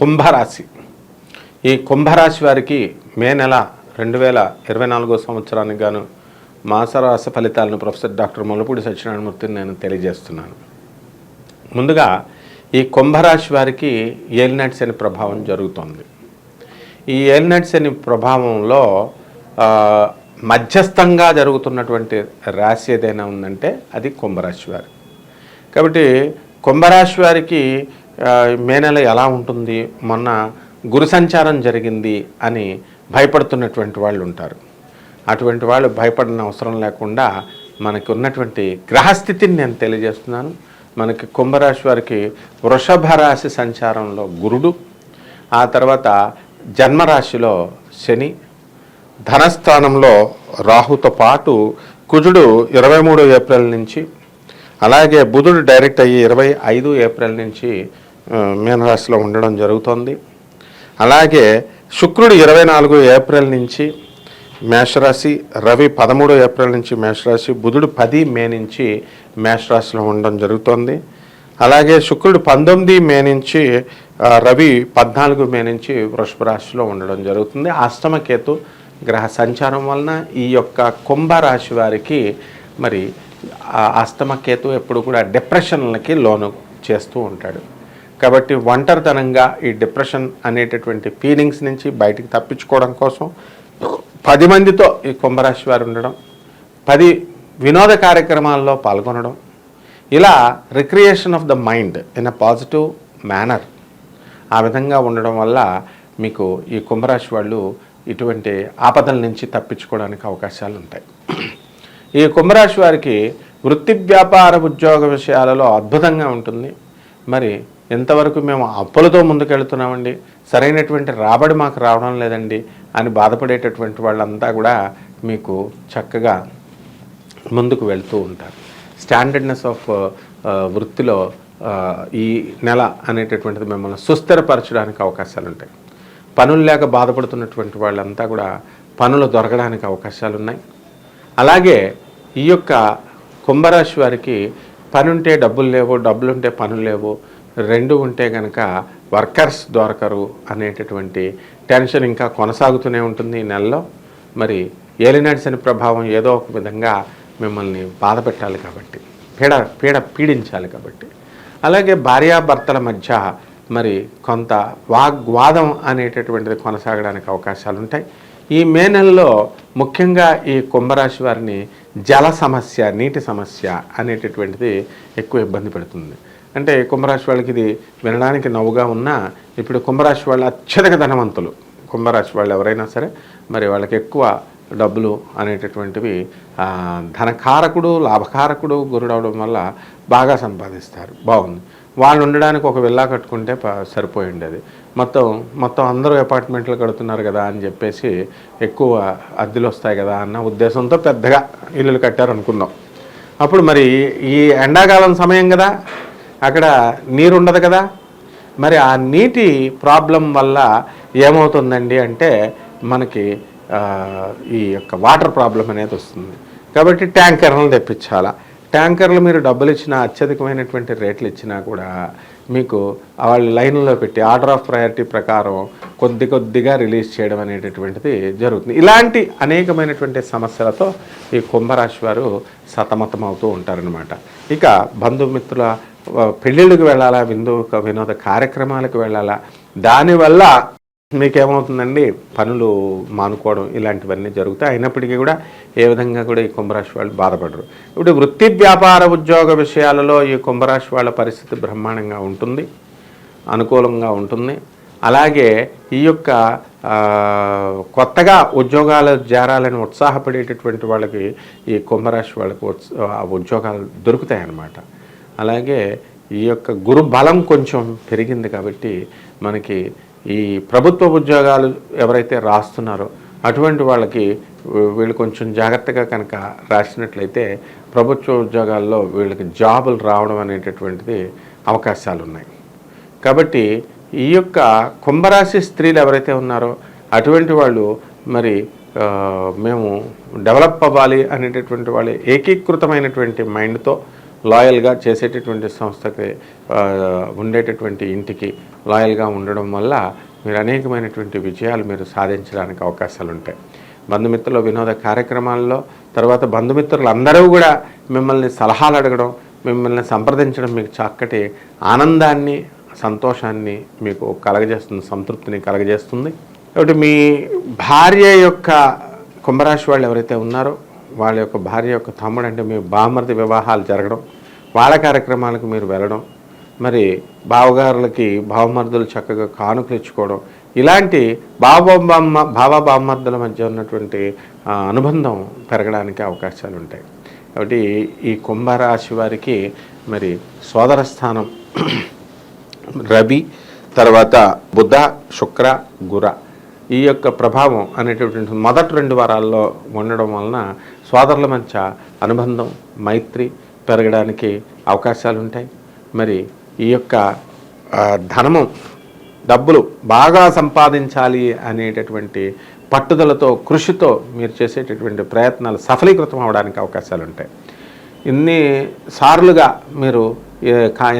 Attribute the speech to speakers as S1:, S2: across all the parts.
S1: కుంభరాశి. ఈ కుంభరాశి వారికి మే నెల 2024 సంవత్సరానికి గాను మాసరాశి ఫలితాలను ప్రొఫెసర్ డాక్టర్ ముల్లపూడి సత్యనారాయణమూర్తిని నేను తెలియజేస్తున్నాను. ముందుగా ఈ కుంభరాశి వారికి ఏలినాటి శని ప్రభావం జరుగుతోంది. ఈ ఏలినాటి శని ప్రభావంలో మధ్యస్థంగా జరుగుతున్నటువంటి రాశి ఏదైనా ఉందంటే అది కుంభరాశి వారి. కాబట్టి కుంభరాశి వారికి మే నెల ఎలా ఉంటుంది, మొన్న గురు సంచారం జరిగింది అని భయపడుతున్నటువంటి వాళ్ళు ఉంటారు. అటువంటి వాళ్ళు భయపడిన అవసరం లేకుండా మనకి ఉన్నటువంటి గ్రహస్థితిని నేను తెలియజేస్తున్నాను. మనకి కుంభరాశి వారికి వృషభ రాశి సంచారంలో గురుడు, ఆ తర్వాత జన్మరాశిలో శని, ధనస్థానంలో రాహుతో పాటు కుజుడు 23 ఏప్రిల్ నుంచి, అలాగే బుధుడు డైరెక్ట్ అయ్యి 25 ఏప్రిల్ నుంచి మీనరాశిలో ఉండడం జరుగుతుంది. అలాగే శుక్రుడు 24 ఏప్రిల్ నుంచి మేషరాశి, రవి 13 ఏప్రిల్ నుంచి మేషరాశి, బుధుడు 10 మే నుంచి మేషరాశిలో ఉండడం జరుగుతుంది. అలాగే శుక్రుడు 19 మే నుంచి, రవి 14 మే నుంచి వృషభ రాశిలో ఉండడం జరుగుతుంది. అష్టమకేతు గ్రహ సంచారం వలన ఈ యొక్క కుంభరాశి వారికి మరి అష్టమకేతు ఎప్పుడు కూడా డిప్రెషన్లకి లోను చేస్తూ ఉంటాడు. కాబట్టి ఒంటరితనంగా ఈ డిప్రెషన్ అనేటటువంటి ఫీలింగ్స్ నుంచి బయటికి తప్పించుకోవడం కోసం 10 మందితో ఈ కుంభరాశి వారు ఉండడం, 10 వినోద కార్యక్రమాల్లో పాల్గొనడం, ఇలా recreation of the mind in a positive manner, ఆ విధంగా ఉండడం వల్ల మీకు ఈ కుంభరాశి వాళ్ళు ఇటువంటి ఆపదల నుంచి తప్పించుకోవడానికి అవకాశాలు ఉంటాయి. ఈ కుంభరాశి వారికి వృత్తి, వ్యాపార, ఉద్యోగ విషయాలలో అద్భుతంగా ఉంటుంది. మరి ఎంతవరకు మేము అప్పులతో ముందుకెళ్తున్నామండి, సరైనటువంటి రాబడి మాకు రావడం లేదండి అని బాధపడేటటువంటి వాళ్ళంతా కూడా మీకు చక్కగా ముందుకు వెళ్తూ ఉంటారు. స్టాండర్డ్నెస్ ఆఫ్ వృత్తిలో ఈ నెల అనేటటువంటిది మిమ్మల్ని సుస్థిరపరచడానికి అవకాశాలు ఉంటాయి. పనులు లేక బాధపడుతున్నటువంటి వాళ్ళంతా కూడా పనులు దొరకడానికి అవకాశాలు ఉన్నాయి. అలాగే ఈ యొక్క కుంభరాశి వారికి పని ఉంటే డబ్బులు లేవు, డబ్బులు ఉంటే పనులు లేవు, రెండు ఉంటే కనుక వర్కర్స్ దొరకరు అనేటటువంటి టెన్షన్ ఇంకా కొనసాగుతూనే ఉంటుంది ఈ నెలలో. మరి ఏలినాటి శని ప్రభావం ఏదో ఒక విధంగా మిమ్మల్ని బాధ పెట్టాలి కాబట్టి, పీడించాలి కాబట్టి. అలాగే భార్యాభర్తల మధ్య మరి కొంత వాగ్వాదం అనేటటువంటిది కొనసాగడానికి అవకాశాలు ఉంటాయి. ఈ మే నెలలో ముఖ్యంగా ఈ కుంభరాశి వారిని జల సమస్య, నీటి సమస్య అనేటటువంటిది ఎక్కువ ఇబ్బంది పెడుతుంది. అంటే కుంభరాశి వాళ్ళకి ఇది వినడానికి నవ్వుగా ఉన్నా, ఇప్పుడు కుంభరాశి వాళ్ళు అత్యధిక ధనవంతులు. కుంభరాశి వాళ్ళు ఎవరైనా సరే మరి వాళ్ళకి ఎక్కువ డబ్బులు అనేటటువంటివి ధనకారకుడు, లాభకారకుడు గురుడు అవడం వల్ల బాగా సంపాదిస్తారు. బాగుంది. వాళ్ళు ఉండడానికి ఒక విల్లా కట్టుకుంటే సరిపోయి ఉండేది. మొత్తం అందరూ అపార్ట్మెంట్లు కడుతున్నారు కదా అని చెప్పేసి ఎక్కువ అద్దెలు వస్తాయి కదా అన్న ఉద్దేశంతో పెద్దగా ఇల్లులు కట్టారు అనుకుందాం. అప్పుడు మరి ఈ ఎండాకాలం సమయం కదా, అక్కడ నీరు ఉండదు కదా, మరి ఆ నీటి ప్రాబ్లం వల్ల ఏమవుతుందండి అంటే మనకి ఈ యొక్క వాటర్ ప్రాబ్లం అనేది వస్తుంది. కాబట్టి ట్యాంకర్లను తెప్పించాలా. ట్యాంకర్లు మీరు డబ్బులు ఇచ్చినా, అత్యధికమైనటువంటి రేట్లు ఇచ్చినా కూడా మీకు వాళ్ళు లైన్లో పెట్టి ఆర్డర్ ఆఫ్ ప్రయారిటీ ప్రకారం కొద్దిగా రిలీజ్ చేయడం అనేటటువంటిది జరుగుతుంది. ఇలాంటి అనేకమైనటువంటి సమస్యలతో ఈ కుంభరాశి వారు సతమతం అవుతూ ఉంటారనమాట. ఇక బంధుమిత్రుల పెళ్ళిళ్ళకి వెళ్ళాలా, వినోద కార్యక్రమాలకు వెళ్ళాలా, దానివల్ల మీకేమవుతుందండి, పనులు మానుకోవడం ఇలాంటివన్నీ జరుగుతాయి. అయినప్పటికీ కూడా ఏ విధంగా కూడా ఈ కుంభరాశి వాళ్ళు బాధపడరు. ఇప్పుడు వృత్తి, వ్యాపార, ఉద్యోగ విషయాలలో ఈ కుంభరాశి వాళ్ళ పరిస్థితి బ్రహ్మాండంగా ఉంటుంది, అనుకూలంగా ఉంటుంది. అలాగే ఈ యొక్క కొత్తగా ఉద్యోగాలు చేరాలని ఉత్సాహపడేటటువంటి వాళ్ళకి ఈ కుంభరాశి వాళ్ళకి ఉద్యోగాలు దొరుకుతాయి అన్నమాట. అలాగే ఈ యొక్క గురు బలం కొంచెం పెరిగింది కాబట్టి మనకి ఈ ప్రభుత్వ ఉద్యోగాలు ఎవరైతే రాస్తున్నారో అటువంటి వాళ్ళకి వీళ్ళు కొంచెం జాగ్రత్తగా కనుక రాసినట్లయితే ప్రభుత్వ ఉద్యోగాల్లో వీళ్ళకి జాబులు రావడం అనేటటువంటిది అవకాశాలు ఉన్నాయి. కాబట్టి ఈ యొక్క కుంభరాశి స్త్రీలు ఎవరైతే ఉన్నారో అటువంటి వాళ్ళు మరి మేము డెవలప్ అవ్వాలి అనేటటువంటి వాళ్ళు ఏకీకృతమైనటువంటి మైండ్తో లాయల్గా చేసేటటువంటి సంస్థకి ఉండేటటువంటి ఇంటికి లాయల్గా ఉండడం వల్ల మీరు అనేకమైనటువంటి విజయాలు మీరు సాధించడానికి అవకాశాలు ఉంటాయి. బంధుమిత్రుల వినోద కార్యక్రమాల్లో తర్వాత బంధుమిత్రులు అందరూ కూడా మిమ్మల్ని సలహాలు అడగడం, మిమ్మల్ని సంప్రదించడం మీకు చక్కటి ఆనందాన్ని, సంతోషాన్ని మీకు కలగజేస్తుంది, సంతృప్తిని కలగజేస్తుంది. కాబట్టి మీ భార్య యొక్క కుంభరాశి వాళ్ళు ఎవరైతే ఉన్నారో వాళ్ళ యొక్క భార్య యొక్క తమ్ముడు అంటే మీ బామర్ది వివాహాలు జరగడం, వాళ్ళ కార్యక్రమాలకు మీరు వెళ్ళడం, మరి బావగారులకి బావమర్దులు చక్కగా కానుకలు ఇచ్చుకోవడం, ఇలాంటి బావబామర్దుల మధ్య ఉన్నటువంటి అనుబంధం పెరగడానికి అవకాశాలు ఉంటాయి. కాబట్టి ఈ కుంభరాశి వారికి మరి సోదర స్థానం రవి, తర్వాత బుధ, శుక్ర, గుర ఈ యొక్క ప్రభావం అనేటటువంటి మొదటి 2 వారాల్లో ఉండడం వలన సోదరుల మధ్య అనుబంధం, మైత్రి పెరగడానికి అవకాశాలు ఉంటాయి. మరి ఈ యొక్క ధనము, డబ్బులు బాగా సంపాదించాలి అనేటటువంటి పట్టుదలతో, కృషితో మీరు చేసేటటువంటి ప్రయత్నాలు సఫలీకృతం అవడానికి అవకాశాలు ఉంటాయి. ఇన్ని సార్లుగా మీరు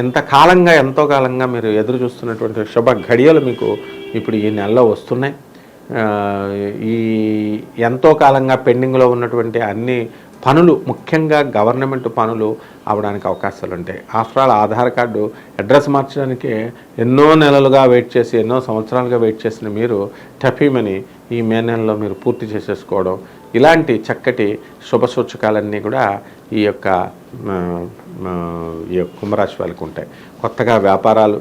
S1: ఎంతో కాలంగా మీరు ఎదురు చూస్తున్నటువంటి శుభ ఘడియలు మీకు ఇప్పుడు ఈ నెలలో వస్తున్నాయి. ఈ ఎంతో కాలంగా పెండింగ్లో ఉన్నటువంటి అన్ని పనులు, ముఖ్యంగా గవర్నమెంట్ పనులు అవడానికి అవకాశాలు ఉంటాయి. After all Aadhaar card address మార్చడానికి ఎన్నో నెలలుగా వెయిట్ చేసి, ఎన్నో సంవత్సరాలుగా వెయిట్ చేసిన మీరు టఫీమని ఈ మే నెలలో మీరు పూర్తి చేసేసుకోవడం, ఇలాంటి చక్కటి శుభ సూచకాలన్నీ కూడా ఈ యొక్క కుంభరాశి వాళ్ళకు ఉంటాయి. కొత్తగా వ్యాపారాలు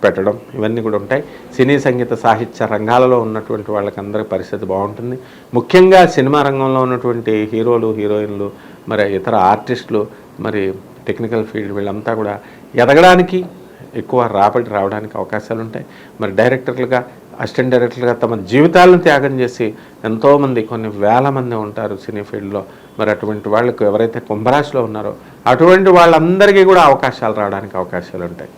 S1: పెట్టడం ఇవన్నీ కూడా ఉంటాయి. సినీ, సంగీత, సాహిత్య రంగాలలో ఉన్నటువంటి వాళ్ళకందరి పరిస్థితి బాగుంటుంది. ముఖ్యంగా సినిమా రంగంలో ఉన్నటువంటి హీరోలు, హీరోయిన్లు, మరి ఇతర ఆర్టిస్టులు, మరి టెక్నికల్ ఫీల్డ్ వీళ్ళంతా కూడా ఎదగడానికి, ఎక్కువ రాబడి రావడానికి అవకాశాలు ఉంటాయి. మరి డైరెక్టర్లుగా, అసిస్టెంట్ డైరెక్టర్లుగా తమ జీవితాలను త్యాగం చేసి ఎంతోమంది, కొన్ని వేల మంది ఉంటారు సినీ ఫీల్డ్లో. మరి అటువంటి వాళ్ళకు ఎవరైతే కుంభరాశిలో ఉన్నారో అటువంటి వాళ్ళందరికీ కూడా అవకాశాలు రావడానికి అవకాశాలు ఉంటాయి.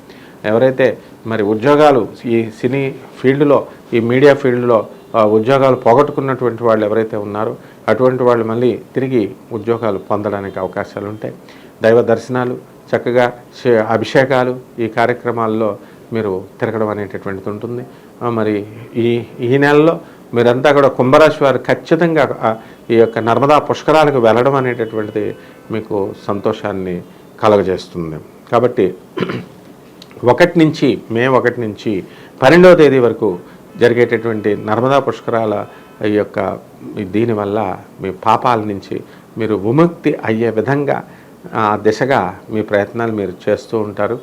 S1: ఎవరైతే మరి ఉద్యోగాలు ఈ సినీ ఫీల్డ్లో, ఈ మీడియా ఫీల్డ్లో ఉద్యోగాలు పోగొట్టుకున్నటువంటి వాళ్ళు ఎవరైతే ఉన్నారో అటువంటి వాళ్ళు మళ్ళీ తిరిగి ఉద్యోగాలు పొందడానికి అవకాశాలు ఉంటాయి. దైవ దర్శనాలు, చక్కగా అభిషేకాలు, ఈ కార్యక్రమాల్లో మీరు తిరగడం అనేటటువంటిది ఉంటుంది. మరి ఈ నెలలో మీరంతా కూడా కుంభరాశి వారు ఖచ్చితంగా ఈ యొక్క నర్మదా పుష్కరాలకు వెళ్ళడం అనేటటువంటిది మీకు సంతోషాన్ని కలగజేస్తుంది. కాబట్టి మే 1 నుంచి 12వ తేదీ వరకు జరిగేటటువంటి నర్మదా పుష్కరాల ఈ యొక్క దీనివల్ల మీ పాపాల నుంచి మీరు విముక్తి అయ్యే విధంగా దిశగా మీ ప్రయత్నాలు మీరు చేస్తూ ఉంటారు.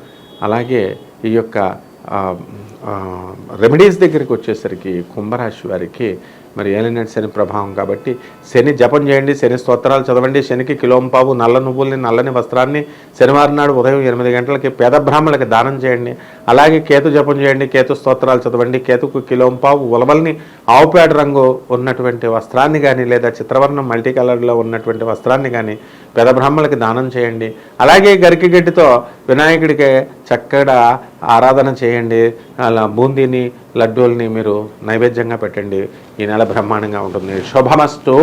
S1: అలాగే ఈ యొక్క రెమెడీస్ దగ్గరికి వచ్చేసరికి కుంభరాశి వారికి మరి ఏలినాటి శని ప్రభావం కాబట్టి శని జపం చేయండి, శని స్తోత్రాలు చదవండి, శనికి కిలోంపావు నల్ల నువ్వుల్ని, నల్లని వస్త్రాన్ని శనివారం నాడు ఉదయం 8 గంటలకి పేద బ్రాహ్మణులకి దానం చేయండి. అలాగే కేతు జపం చేయండి, కేతు స్తోత్రాలు చదవండి, కేతుకు కిలోంపావు ఉలవల్ని, ఆవుపేడ రంగు ఉన్నటువంటి వస్త్రాన్ని కానీ లేదా చిత్రవర్ణం మల్టీ కలర్లో ఉన్నటువంటి వస్త్రాన్ని కానీ పేద బ్రాహ్మణులకి దానం చేయండి. అలాగే గరికిగడ్డితో వినాయకుడికి చక్కగా ఆరాధన చేయండి. అలా బూందీని, లడ్డూల్ని మీరు నైవేద్యంగా పెట్టండి. ఈ నెల బ్రహ్మాండంగా ఉంటుంది. శుభమస్తు.